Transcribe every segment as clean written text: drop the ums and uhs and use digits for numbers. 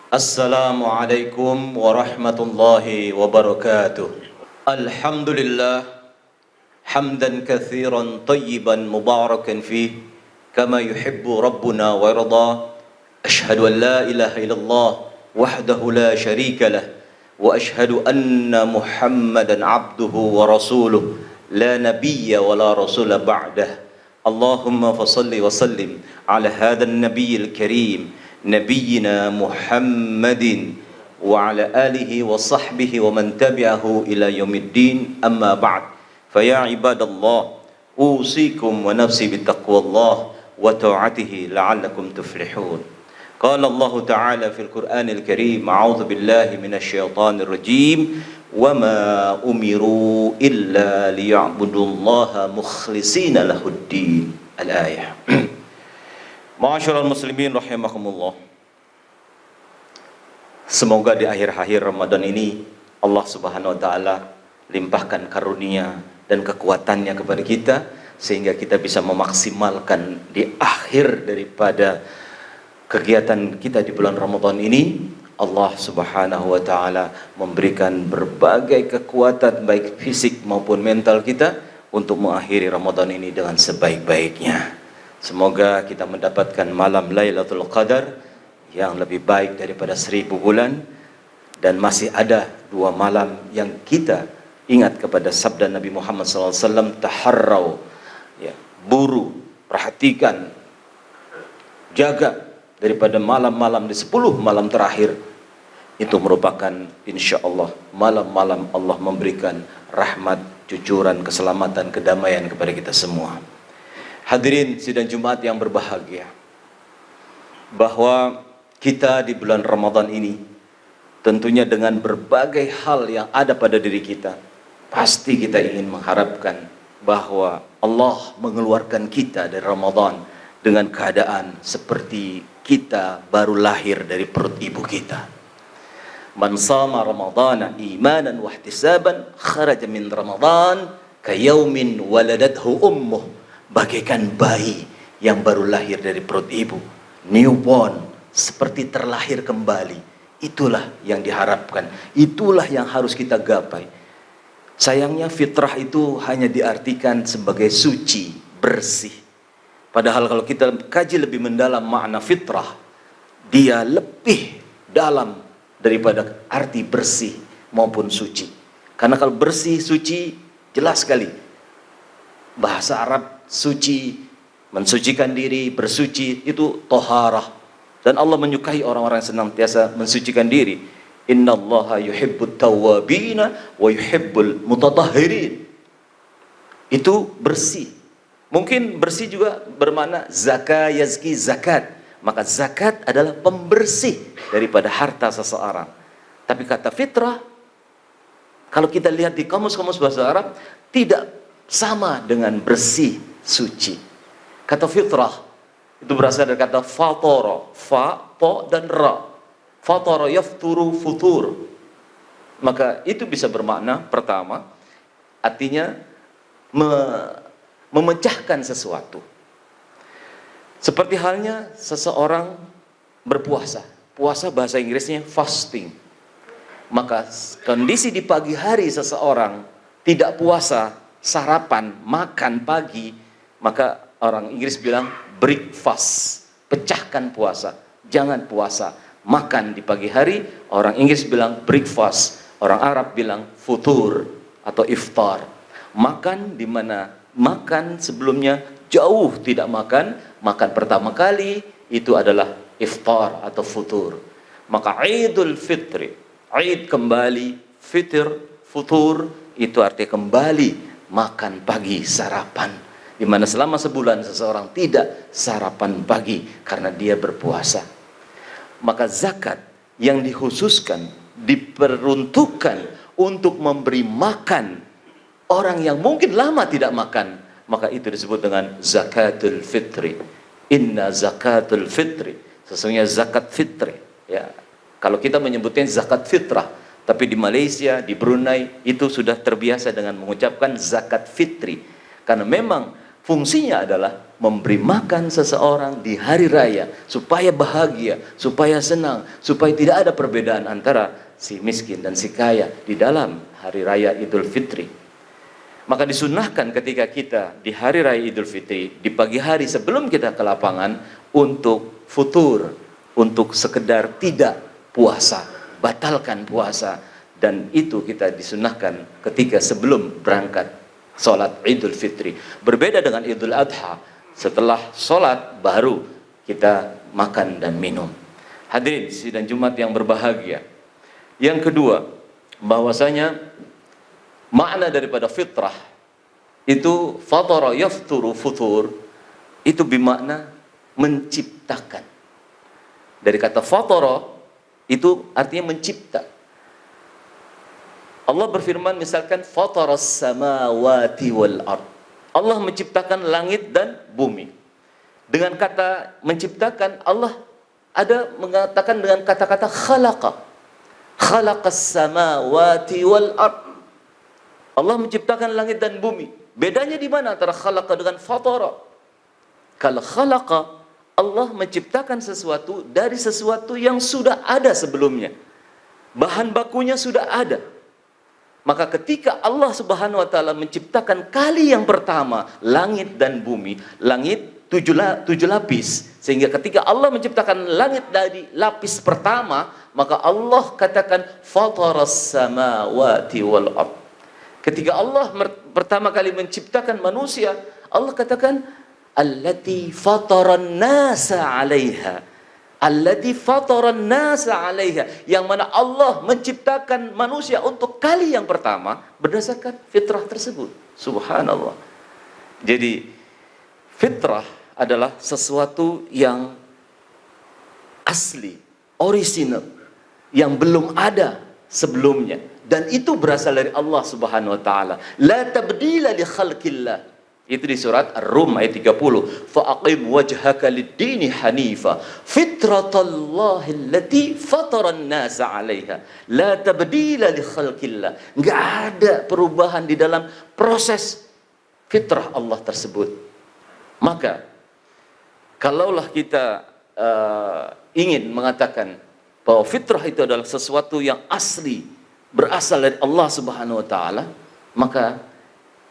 Assalamualaikum warahmatullahi wabarakatuh. Alhamdulillah hamdan katsiran tayyiban mubarakan fih kama yuhibbu rabbuna wa yarda. Ashhadu an la ilaha illallah wahdahu la syarika lah wa ashhadu anna Muhammadan abduhu wa rasuluh la nabiyya wa la rasula ba'dah. Allahumma fasalli wa sallim ala hadzal nabiyil karim نبينا محمد وعلى آله وصحبه ومن تبعه إلى يوم الدين أما بعد فيا عباد الله أوصيكم ونفسي بتقوى الله وطاعته لعلكم تفلحون. قال الله تعالى في القرآن الكريم أعوذ بالله من الشيطان الرجيم وما أمروا إلا ليعبدوا الله مخلصين له الدين الآية. Ma'asyiral muslimin rahimakumullah. Semoga di akhir-akhir Ramadan ini Allah Subhanahu wa taala limpahkan karunia dan kekuatannya kepada kita sehingga kita bisa memaksimalkan di akhir daripada kegiatan kita di bulan Ramadan ini. Allah Subhanahu wa taala memberikan berbagai kekuatan baik fisik maupun mental kita untuk mengakhiri Ramadan ini dengan sebaik-baiknya. Semoga kita mendapatkan malam Lailatul Qadar yang lebih baik daripada 1000 bulan. Dan masih ada 2 malam yang kita ingat kepada sabda Nabi Muhammad SAW, taharrau, ya, buru, perhatikan, jaga daripada malam-malam di 10 malam terakhir. Itu merupakan insya Allah malam-malam Allah memberikan rahmat, cucuran, keselamatan, kedamaian kepada kita semua. Hadirin sidang Jumat yang berbahagia, bahwa kita di bulan Ramadan ini tentunya dengan berbagai hal yang ada pada diri kita, pasti kita ingin mengharapkan bahwa Allah mengeluarkan kita dari Ramadan dengan keadaan seperti kita baru lahir dari perut ibu kita. Man shama ramadhana imanan wa ihtisaban kharaja min Ramadan kayaumin waladathu ummuh. Bagaikan bayi yang baru lahir dari perut ibu, newborn, seperti terlahir kembali. Itulah yang diharapkan, itulah yang harus kita gapai. Sayangnya fitrah itu hanya diartikan sebagai suci, bersih. Padahal kalau kita kaji lebih mendalam makna fitrah, dia lebih dalam daripada arti bersih maupun suci. Karena kalau bersih, suci, jelas sekali. Bahasa Arab suci, mensucikan diri, bersuci, itu toharah. Dan Allah menyukai orang-orang yang senantiasa mensucikan diri. Innallaha yuhibbut tawwabina wa yuhibbul mutatahhirin. Itu bersih. Mungkin bersih juga bermakna zaka yazki, zakat. Maka zakat adalah pembersih daripada harta seseorang. Tapi kata fitrah, kalau kita lihat di kamus-kamus bahasa Arab, tidak sama dengan bersih, suci. Kata fitrah itu berasal dari kata fatara, fa, ta dan ra. Fatara yafturu futur. Maka itu bisa bermakna pertama, artinya memecahkan sesuatu. Seperti halnya seseorang berpuasa. Puasa bahasa Inggrisnya fasting. Maka kondisi di pagi hari seseorang tidak puasa, sarapan, makan pagi, maka orang Inggris bilang breakfast, pecahkan puasa, jangan puasa, makan di pagi hari. Orang Inggris bilang breakfast, orang Arab bilang futur atau iftar. Makan di mana makan sebelumnya jauh tidak makan, makan pertama kali itu adalah iftar atau futur. Maka Idul Fitri, Id kembali, fitr, futur itu artinya kembali makan pagi, sarapan. Di mana selama sebulan seseorang tidak sarapan pagi karena dia berpuasa. Maka zakat yang dikhususkan, diperuntukkan untuk memberi makan orang yang mungkin lama tidak makan, maka itu disebut dengan zakatul fitri. Inna zakatul fitri, sesungguhnya zakat fitri. Ya, kalau kita menyebutnya zakat fitrah, tapi di Malaysia, di Brunei itu sudah terbiasa dengan mengucapkan zakat fitri. Karena memang fungsinya adalah memberi makan seseorang di hari raya supaya bahagia, supaya senang, supaya tidak ada perbedaan antara si miskin dan si kaya di dalam hari raya Idul Fitri. Maka disunnahkan ketika kita di hari raya Idul Fitri, di pagi hari sebelum kita ke lapangan, untuk futur, untuk sekedar tidak puasa, batalkan puasa. Dan itu kita disunnahkan ketika sebelum berangkat sholat Idul Fitri. Berbeda dengan Idul Adha, setelah sholat baru kita makan dan minum. Hadirin sidang Jumat yang berbahagia. Yang kedua, bahwasanya makna daripada fitrah itu fatara yafturu futur, itu bermakna menciptakan. Dari kata fatara itu artinya mencipta. Allah berfirman misalkan fataras samawati wal ard. Allah menciptakan langit dan bumi. Dengan kata menciptakan, Allah ada mengatakan dengan kata-kata khalaqa. Khalaqas samawati wal ard. Allah menciptakan langit dan bumi. Bedanya di mana antara khalaqa dengan fatara? Kalau khalaqa, Allah menciptakan sesuatu dari sesuatu yang sudah ada sebelumnya. Bahan bakunya sudah ada. Maka ketika Allah Subhanahu wa taala menciptakan kali yang pertama langit dan bumi, langit tujuh lapis, sehingga ketika Allah menciptakan langit dari lapis pertama, maka Allah katakan fataras samawati wal ard. Ketika Allah pertama kali menciptakan manusia, Allah katakan allati fataran nasa 'alaiha. Allati fataran nasa 'alaiha, yang mana Allah menciptakan manusia untuk kali yang pertama berdasarkan fitrah tersebut. Subhanallah. Jadi fitrah adalah sesuatu yang asli, original, yang belum ada sebelumnya, dan itu berasal dari Allah Subhanahu wa taala. La tabdila li khalqillah. Itu di surat Ar-Rum ayat 30. Fa'aqim wajhaka lid-dini hanifa fitratallahi allati fataran nasa 'alaiha la tabdila li khalqillah. Enggak ada perubahan di dalam proses fitrah Allah tersebut. Maka kalaulah kita ingin mengatakan bahwa fitrah itu adalah sesuatu yang asli, berasal dari Allah Subhanahu wa taala, maka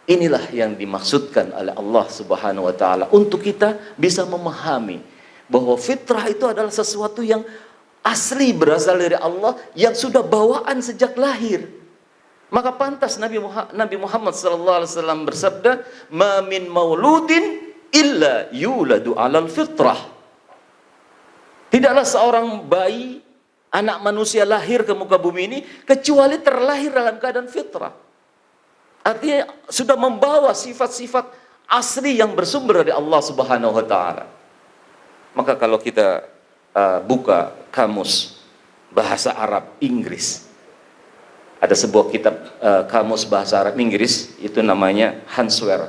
inilah yang dimaksudkan oleh Allah Subhanahu wa taala untuk kita bisa memahami bahwa fitrah itu adalah sesuatu yang asli, berasal dari Allah, yang sudah bawaan sejak lahir. Maka pantas Nabi Muhammad SAW bersabda, "Ma min mauludin illa yuladu 'alal fitrah." Tidaklah seorang bayi, anak manusia lahir ke muka bumi ini kecuali terlahir dalam keadaan fitrah. Artinya sudah membawa sifat-sifat asli yang bersumber dari Allah Subhanahu wa taala. Maka kalau kita buka kamus bahasa Arab Inggris, ada sebuah kitab kamus bahasa Arab Inggris, itu namanya Hansware,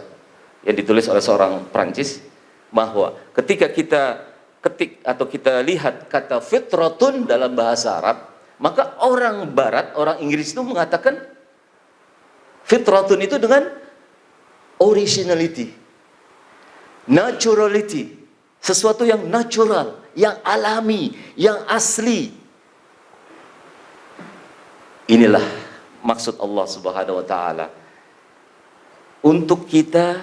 yang ditulis oleh seorang Prancis, bahwa ketika kita ketik atau kita lihat kata fitratun dalam bahasa Arab, maka orang barat, orang Inggris itu mengatakan fitratun itu dengan originality, naturality, sesuatu yang natural, yang alami, yang asli. Inilah maksud Allah Subhanahu wa taala untuk kita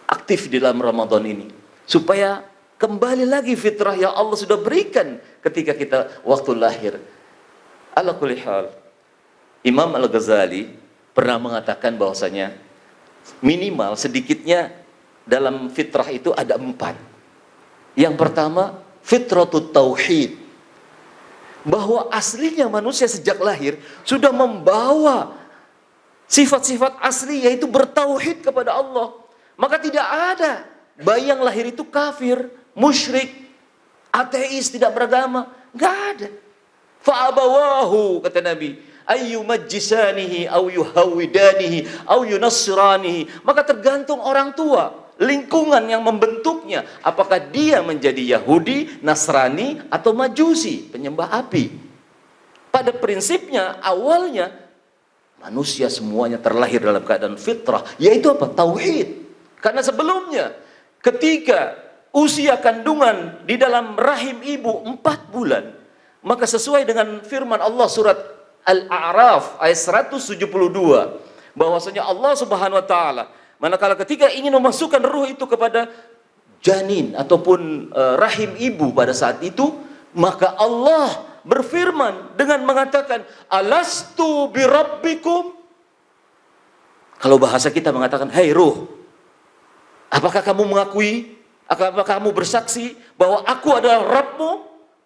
aktif di dalam Ramadan ini, supaya kembali lagi fitrah yang Allah sudah berikan ketika kita waktu lahir. Ala kulli hal, Imam Al-Ghazali pernah mengatakan bahwasanya minimal sedikitnya dalam fitrah itu ada 4. Yang pertama, fitratut tauhid, bahwa aslinya manusia sejak lahir sudah membawa sifat-sifat asli, yaitu bertauhid kepada Allah. Maka tidak ada bayi yang lahir itu kafir, musyrik, ateis, tidak beragama, enggak ada. Fa'abawahu, kata Nabi, ayyumajjisanihi aw yuhawidanihi aw yunassiranihi. Maka tergantung orang tua, lingkungan yang membentuknya, apakah dia menjadi Yahudi, Nasrani, atau Majusi, penyembah api. Pada prinsipnya awalnya manusia semuanya terlahir dalam keadaan fitrah, yaitu apa? Tauhid, Karena sebelumnya ketika usia kandungan di dalam rahim ibu 4 bulan, maka sesuai dengan firman Allah surat Al-A'raf ayat 172, bahwasanya Allah Subhanahu wa taala manakala ketika ingin memasukkan ruh itu kepada janin ataupun rahim ibu pada saat itu, maka Allah berfirman dengan mengatakan, alastu birabbikum. Kalau bahasa kita mengatakan, hai ruh, apakah kamu mengakui, apakah kamu bersaksi bahwa aku adalah Rabbmu,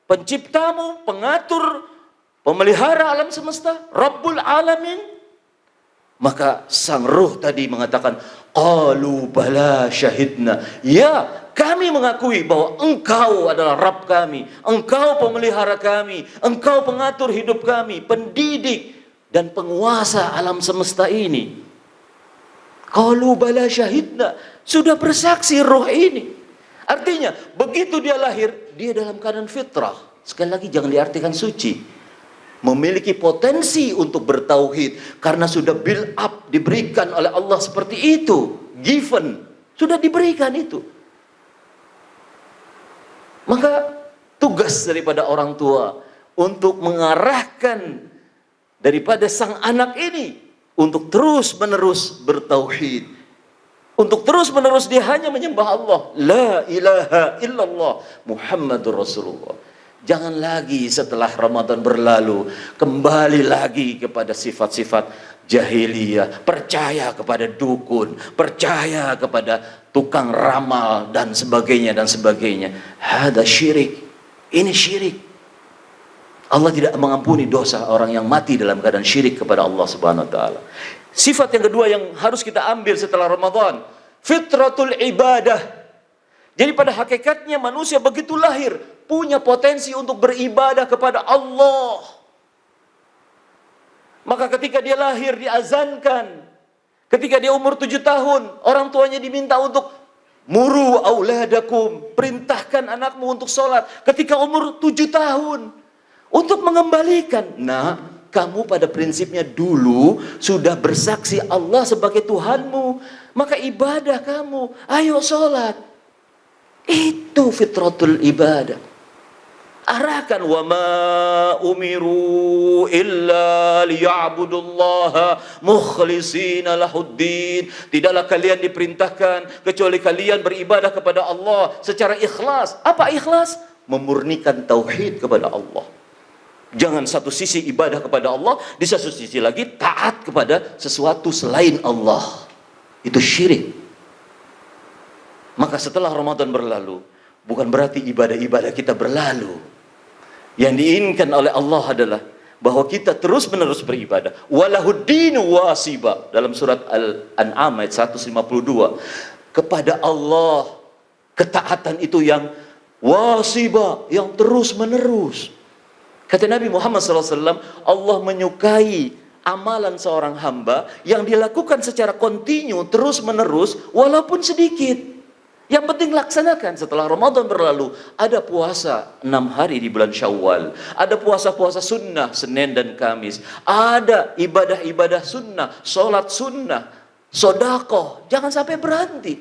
penciptamu, pengatur, pemelihara alam semesta, Rabbul Alamin? Maka sang ruh tadi mengatakan, qalu bala syahidna. Ya, kami mengakui bahwa engkau adalah Rabb kami, engkau pemelihara kami, engkau pengatur hidup kami, pendidik dan penguasa alam semesta ini. Qalu bala syahidna, sudah bersaksi roh ini. Artinya, begitu dia lahir, dia dalam keadaan fitrah. Sekali lagi jangan diartikan suci. Memiliki potensi untuk bertauhid karena sudah build up, diberikan oleh Allah seperti itu, given, sudah diberikan itu. Maka tugas daripada orang tua untuk mengarahkan daripada sang anak ini untuk terus menerus bertauhid, untuk terus menerus dia hanya menyembah Allah, la ilaha illallah Muhammadur Rasulullah. Jangan lagi setelah Ramadan berlalu kembali lagi kepada sifat-sifat jahiliyah, percaya kepada dukun, percaya kepada tukang ramal dan sebagainya dan sebagainya. Hada syirik. Ini syirik. Allah tidak mengampuni dosa orang yang mati dalam keadaan syirik kepada Allah Subhanahu wa taala. Sifat yang kedua yang harus kita ambil setelah Ramadan, fitratul ibadah. Jadi pada hakikatnya manusia begitu lahir punya potensi untuk beribadah kepada Allah. Maka ketika dia lahir diazankan, ketika dia umur 7 tahun, orang tuanya diminta untuk muru auladakum, perintahkan anakmu untuk sholat. Ketika umur 7 tahun, untuk mengembalikan. Nah, kamu pada prinsipnya dulu sudah bersaksi Allah sebagai Tuhanmu, maka ibadah kamu, ayo sholat. Itu fitratul ibadah. Arahkan, wa ma umiru illa liya'budullaha mukhlishina lahuddin. Tidaklah kalian diperintahkan kecuali kalian beribadah kepada Allah secara ikhlas. Apa ikhlas? Memurnikan tauhid kepada Allah. Jangan satu sisi ibadah kepada Allah, di satu sisi lagi taat kepada sesuatu selain Allah. Itu syirik. Maka setelah Ramadan berlalu, bukan berarti ibadah-ibadah kita berlalu. Yang diinginkan oleh Allah adalah bahwa kita terus-menerus beribadah. Walahuddinu wasiba. Dalam surat Al-An'am ayat 152. Kepada Allah, ketaatan itu yang wasiba, yang terus-menerus. Kata Nabi Muhammad SAW, Allah menyukai amalan seorang hamba yang dilakukan secara kontinu, terus-menerus, walaupun sedikit. Yang penting laksanakan. Setelah Ramadan berlalu, ada puasa 6 hari di bulan Syawal, ada puasa-puasa sunnah Senin dan Kamis, ada ibadah-ibadah sunnah, sholat sunnah, sedekah. Jangan sampai berhenti.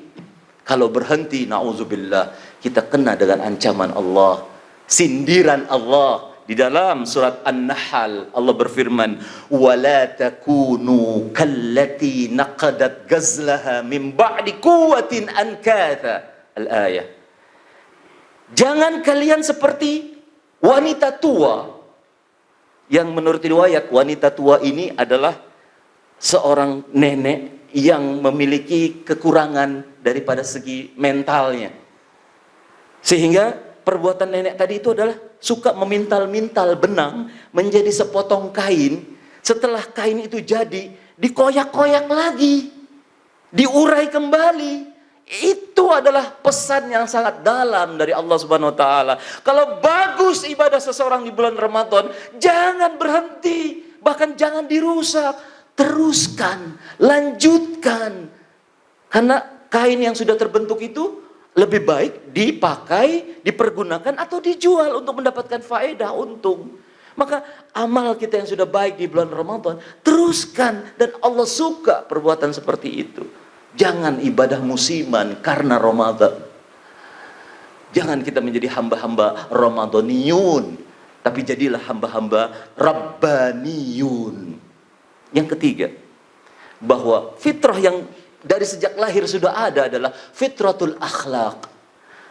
Kalau berhenti, na'udzubillah, kita kena dengan ancaman Allah, sindiran Allah. Di dalam surat An-Nahl Allah berfirman, "Wala takunu kallati naqadat ghazlaha min ba'di quwwatin ankatha." Al-ayah. Jangan kalian seperti wanita tua, yang menurut riwayat wanita tua ini adalah seorang nenek yang memiliki kekurangan daripada segi mentalnya. Sehingga perbuatan nenek tadi itu adalah suka memintal-mintal benang menjadi sepotong kain. Setelah kain itu jadi, dikoyak-koyak lagi, diurai kembali. Itu adalah pesan yang sangat dalam dari Allah Subhanahu wa taala. Kalau bagus ibadah seseorang di bulan Ramadan, jangan berhenti, bahkan jangan dirusak. Teruskan, lanjutkan. Karena kain yang sudah terbentuk itu lebih baik dipakai, dipergunakan atau dijual untuk mendapatkan faedah, untung. Maka amal kita yang sudah baik di bulan Ramadan, teruskan, dan Allah suka perbuatan seperti itu. Jangan ibadah musiman karena Ramadan. Jangan kita menjadi hamba-hamba Ramadaniyun, tapi jadilah hamba-hamba Rabbaniyun. Yang ketiga, bahwa fitrah yang dari sejak lahir sudah ada adalah fitratul akhlak.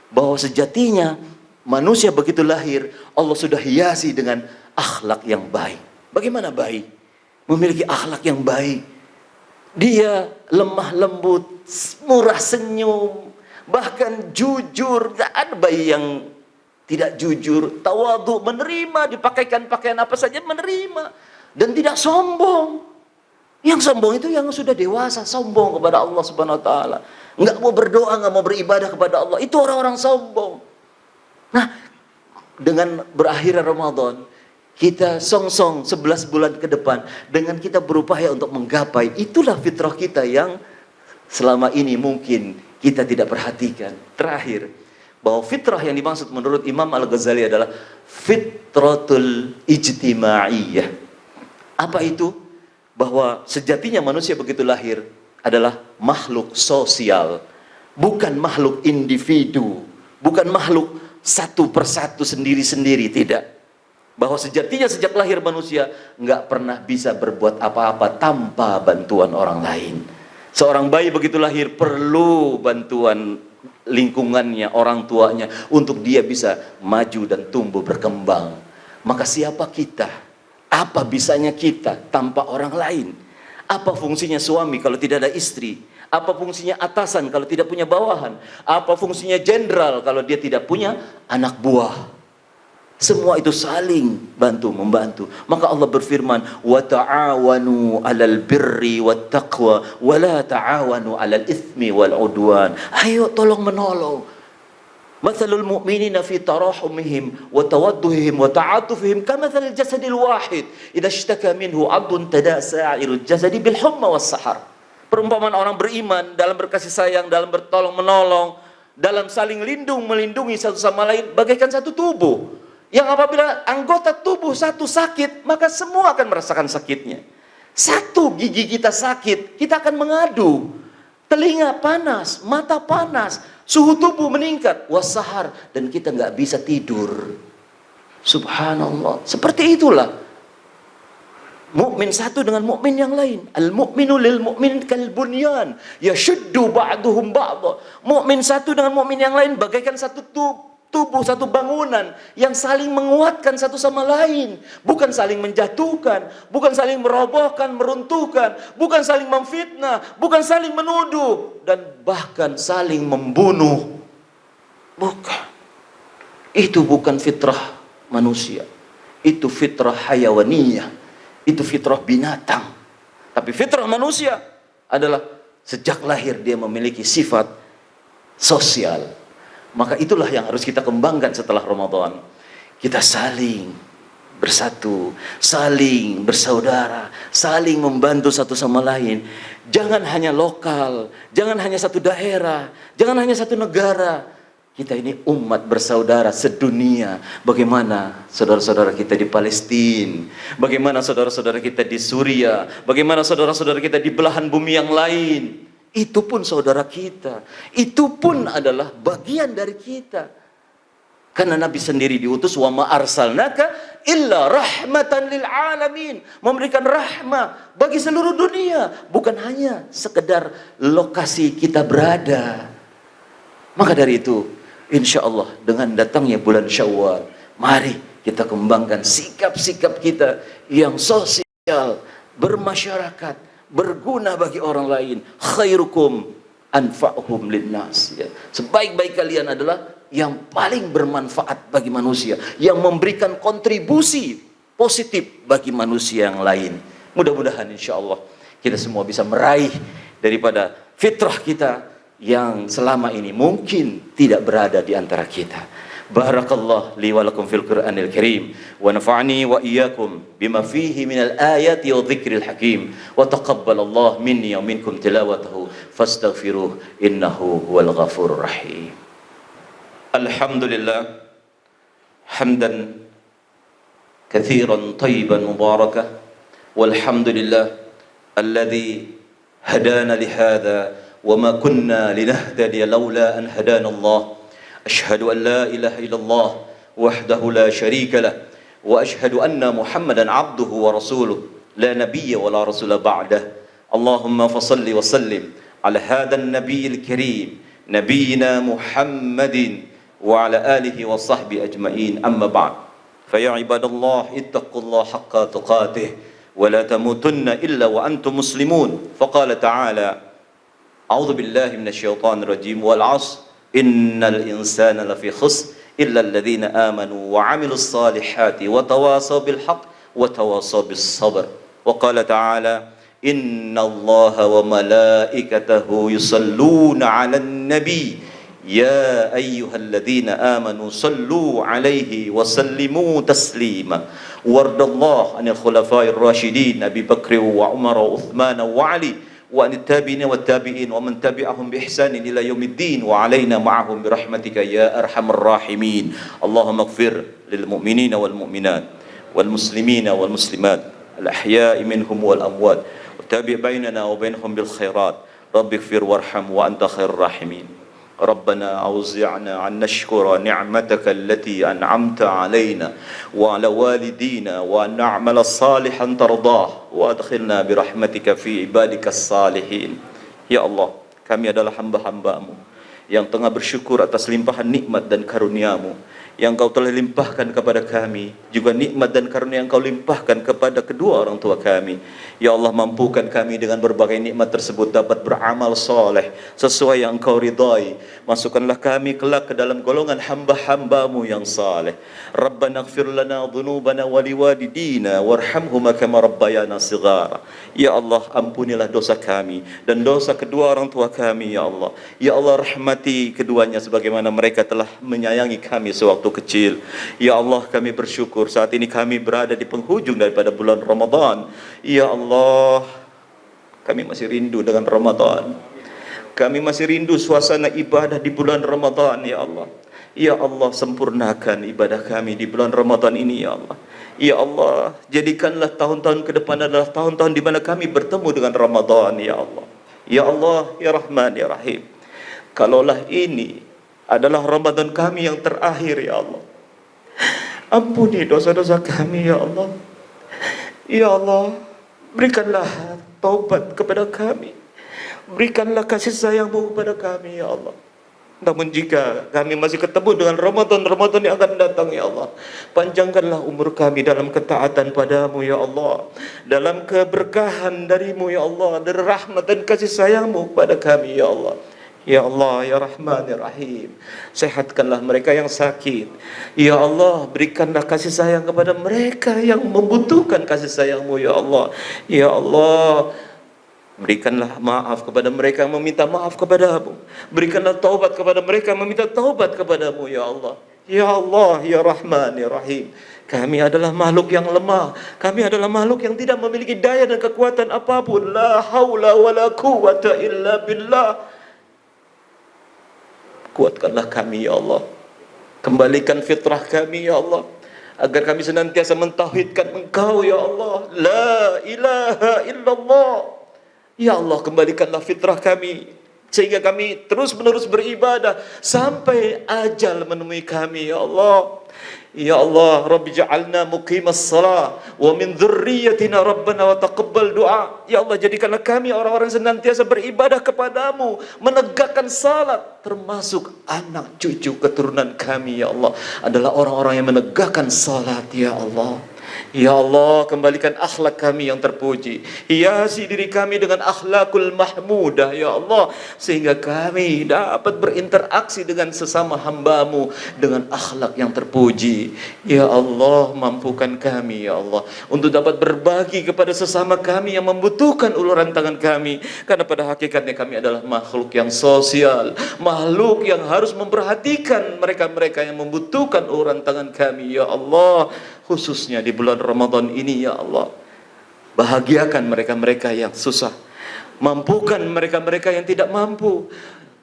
Bahwa sejatinya manusia begitu lahir, Allah sudah hiasi dengan akhlak yang baik. Bagaimana baik? Memiliki akhlak yang baik. Dia lemah lembut, murah senyum, bahkan jujur. Gak ada bayi yang tidak jujur, tawadhu, menerima, dipakaikan pakaian apa saja menerima, dan tidak sombong. Yang sombong itu yang sudah dewasa, sombong kepada Allah Subhanahu wa taala. Enggak mau berdoa, enggak mau beribadah kepada Allah. Itu orang-orang sombong. Nah, dengan berakhir Ramadan, kita song-song 11 bulan ke depan dengan kita berupaya untuk menggapai, itulah fitrah kita yang selama ini mungkin kita tidak perhatikan. Terakhir, bahwa fitrah yang dimaksud menurut Imam Al-Ghazali adalah fitratul ijtimaiyah. Apa itu? Bahwa sejatinya manusia begitu lahir adalah makhluk sosial, bukan makhluk individu, bukan makhluk satu persatu sendiri-sendiri, tidak. Bahwa sejatinya sejak lahir manusia nggak pernah bisa berbuat apa-apa tanpa bantuan orang lain. Seorang bayi begitu lahir perlu bantuan lingkungannya, orang tuanya, untuk dia bisa maju dan tumbuh berkembang. Maka siapa kita? Apa bisanya kita tanpa orang lain? Apa fungsinya suami kalau tidak ada istri? Apa fungsinya atasan kalau tidak punya bawahan? Apa fungsinya jenderal kalau dia tidak punya anak buah? Semua itu saling bantu membantu. Maka Allah berfirman, wa ta'awanu 'alal birri wat taqwa wa la ta'awanu 'alal itsmi wal 'udwan. Ayo tolong menolong. Mathalul mu'minina fi tarahumihim wa tawadduhihim wa ta'atufihim kamathalil jasadil wahid idza ishtaka minhu 'adun tadasa 'irul jasadi bil humma was sahar. Perumpamaan orang beriman dalam berkasih sayang, dalam bertolong menolong, dalam saling lindung melindungi satu sama lain bagaikan satu tubuh yang apabila anggota tubuh satu sakit, maka semua akan merasakan sakitnya. Satu gigi kita sakit, kita akan mengadu. Telinga panas, mata panas, suhu tubuh meningkat, wasahar, dan kita nggak bisa tidur. Subhanallah. Seperti itulah mukmin satu dengan mukmin yang lain. Al mukminu lil mukmin kal bunyan yashuddu ba'duhum ba'dha. Mukmin satu dengan mukmin yang lain bagaikan satu tubuh, satu bangunan yang saling menguatkan satu sama lain, bukan saling menjatuhkan, bukan saling merobohkan, meruntuhkan, bukan saling memfitnah, bukan saling menuduh, dan bahkan saling membunuh. Bukan. Itu bukan fitrah manusia. Itu fitrah hayawaniyah. Itu fitrah binatang. Tapi fitrah manusia adalah sejak lahir dia memiliki sifat sosial. Maka itulah yang harus kita kembangkan setelah Ramadan. Kita saling bersatu, saling bersaudara, saling membantu satu sama lain. Jangan hanya lokal, jangan hanya satu daerah, jangan hanya satu negara. Kita ini umat bersaudara sedunia. Bagaimana saudara-saudara kita di Palestina, bagaimana saudara-saudara kita di Suriah, bagaimana saudara-saudara kita di belahan bumi yang lain. Itu pun saudara kita. Itu pun adalah bagian dari kita. Karena Nabi sendiri diutus, wa ma arsalnaka illa rahmatan lil alamin, memberikan rahmah bagi seluruh dunia, bukan hanya sekedar lokasi kita berada. Maka dari itu, insya Allah dengan datangnya bulan Syawal, mari kita kembangkan sikap-sikap kita yang sosial, bermasyarakat, berguna bagi orang lain. Khairukum anfa'uhum linnas, ya. Sebaik-baik kalian adalah yang paling bermanfaat bagi manusia, yang memberikan kontribusi positif bagi manusia yang lain. Mudah-mudahan insya Allah kita semua bisa meraih daripada fitrah kita yang selama ini mungkin tidak berada di antara kita. Barakallah li wa lakum fil Qur'anil Karim wa nafa'ani wa iyyakum bima fihi minal ayati wa dhikril hakim wa taqabbalallahu minni wa minkum tilawatahu fastaghfiruh innahu huwal ghafurur rahim. Alhamdulillah hamdan katsiran tayyiban mubarakan walhamdulillah alladzi hadana li hadza وما كنا لنهتدي لولا أن هدانا الله أشهد أن لا إله إلا الله وحده لا شريك له وأشهد أن محمدا عبده ورسوله لا نبي ولا رسول بعده اللهم فصل وسلم على هذا النبي الكريم نبينا محمد وعلى آله وصحبه أجمعين أما بعد فيا عباد الله اتقوا الله حق تقاته ولا تموتن إلا وأنتم مسلمون فقال تعالى أعوذ بالله من الشيطان الرجيم والعصر إن الإنسان لفي خسر إلا الذين آمنوا وعملوا الصالحات وتواصوا بالحق وتواصوا بالصبر وقال تعالى إن الله وملائكته يصلون على النبي يا أيها الذين آمنوا صلوا عليه وسلموا تسليما وارض الله عن الخلفاء الراشدين أبي بكر وعمر وعثمان وعلي وعن التابعين والتابعين ومن تبعهم بإحسان إلى يوم الدين وعلينا معهم برحمتك يا أرحم الراحمين اللهم اغفر للمؤمنين والمؤمنات والمسلمين والمسلمات الأحياء منهم والأموات وتابع بيننا وبينهم بالخيرات رب اغفر وارحم وأنت خير الراحمين ربنا أوزعنا أن نشكر نعمتك التي أنعمت علينا وعلى والدينا وأن نعمل صالحا ترضاه وأدخلنا برحمتك في عبادك الصالحين Ya Allah, kami adalah hamba-hamba-Mu yang tengah bersyukur atas limpahan nikmat dan karunia-Mu yang Kau telah limpahkan kepada kami, juga nikmat dan karunia yang Kau limpahkan kepada kedua orang tua kami. Ya Allah, mampukan kami dengan berbagai nikmat tersebut dapat beramal soleh sesuai yang Engkau ridai. Masukkanlah kami kelak ke dalam golongan hamba-hamba-Mu yang saleh. Rabbana ighfir lana dhunubana wa liwalidina warhamhuma kama rabbayana shighara. Ya Allah, ampunilah dosa kami dan dosa kedua orang tua kami, ya Allah. Ya Allah, rahmati keduanya sebagaimana mereka telah menyayangi kami sewaktu kecil. Ya Allah, kami bersyukur saat ini kami berada di penghujung daripada bulan Ramadan. Ya Allah, kami masih rindu dengan Ramadan. Kami masih rindu suasana ibadah di bulan Ramadan, ya Allah. Ya Allah, sempurnakan ibadah kami di bulan Ramadan ini, ya Allah. Ya Allah, jadikanlah tahun-tahun ke depan adalah tahun-tahun di mana kami bertemu dengan Ramadan, ya Allah. Ya Allah, ya Rahman, ya Rahim. Kalaulah ini adalah Ramadan kami yang terakhir, ya Allah, ampuni dosa-dosa kami, ya Allah. Ya Allah, berikanlah taubat kepada kami, berikanlah kasih sayang-Mu kepada kami, ya Allah. Namun jika kami masih ketemu dengan Ramadan yang akan datang, ya Allah, panjangkanlah umur kami dalam ketaatan padamu, ya Allah, dalam keberkahan darimu, ya Allah, dari rahmat dan kasih sayang-Mu kepada kami, ya Allah. Ya Allah, ya Rahman, ya Rahim, sehatkanlah mereka yang sakit. Ya Allah, berikanlah kasih sayang kepada mereka yang membutuhkan kasih sayang-Mu, ya Allah. Ya Allah, berikanlah maaf kepada mereka yang meminta maaf kepadamu. Berikanlah taubat kepada mereka yang meminta taubat kepadamu, ya Allah. Ya Allah, ya Rahman, ya Rahim. Kami adalah makhluk yang lemah. Kami adalah makhluk yang tidak memiliki daya dan kekuatan apapun. La haula wa la quwwata illa billah. Kuatkanlah kami, ya Allah. Kembalikan fitrah kami, ya Allah, agar kami senantiasa mentauhidkan Engkau, ya Allah. La ilaha illallah. Ya Allah, kembalikanlah fitrah kami sehingga kami terus-menerus beribadah sampai ajal menemui kami, ya Allah. Ya Allah, Rabbi ja'alna muqimas salah wa min dzurriyyatina rabbana wa taqabbal du'a. Ya Allah, jadikanlah kami orang-orang senantiasa beribadah kepadamu, menegakkan salat, termasuk anak cucu keturunan kami, ya Allah, adalah orang-orang yang menegakkan salat, ya Allah. Ya Allah, kembalikan akhlak kami yang terpuji, hiasi diri kami dengan akhlakul mahmudah, ya Allah, sehingga kami dapat berinteraksi dengan sesama hamba-Mu dengan akhlak yang terpuji. Ya Allah, mampukan kami, ya Allah, untuk dapat berbagi kepada sesama kami yang membutuhkan uluran tangan kami, karena pada hakikatnya kami adalah makhluk yang sosial, makhluk yang harus memperhatikan mereka-mereka yang membutuhkan uluran tangan kami, ya Allah. Khususnya di bulan Ramadan ini, ya Allah, bahagiakan mereka-mereka yang susah, mampukan mereka-mereka yang tidak mampu.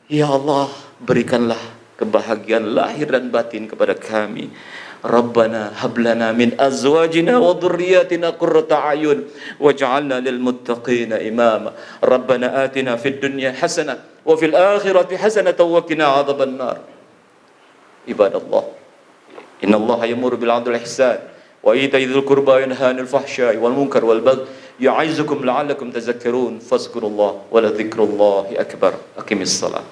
Ya Allah, berikanlah kebahagiaan lahir dan batin kepada kami. Rabbana hablana min azwajina wa dhurriyyatina qurrata a'yun waj'alna lil muttaqina imama. Rabbana atina fid dunya hasanah wa fil akhirati hasanatan wa qina adzabannar. Ibadallah, innallaha ya'muru bil 'adli wal ihsan wa ita'i dzil qurba wa yanha 'anil fahsya'i wal munkar wal baghi ya'izukum la'allakum tadhakkarun. Fadhkurullaha wa la dzikrullahi akbar. Aqimis shalah.